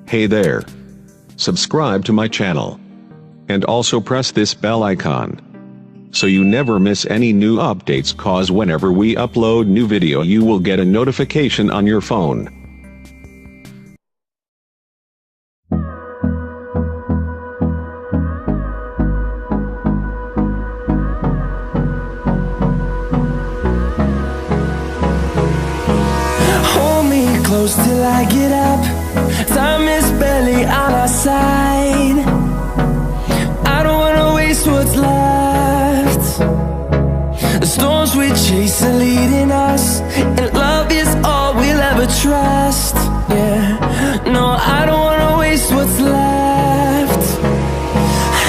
Hey there. Subscribe to my channel. And also press this bell icon, so you never miss any new updates, cause whenever we upload new video you will get a notification on your phone. Hold me close till I get up. Time is barely on our side. I don't wanna waste what's left. The storms we chase are leading us, and love is all we'll ever trust. Yeah, no, I don't wanna waste what's left.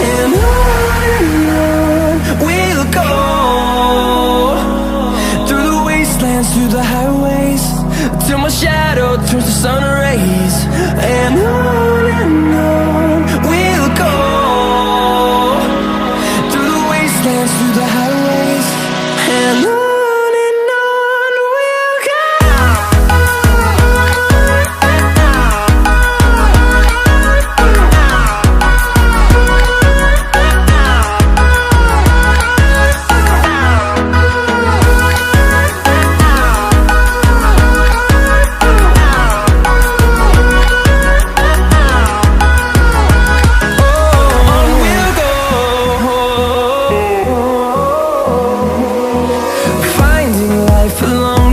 And on we'll go, through the wastelands, through the highways, till my shadow turns to sun rays. And on we'll go, through the wastelands, through the highways, and on we'll go. Finding life along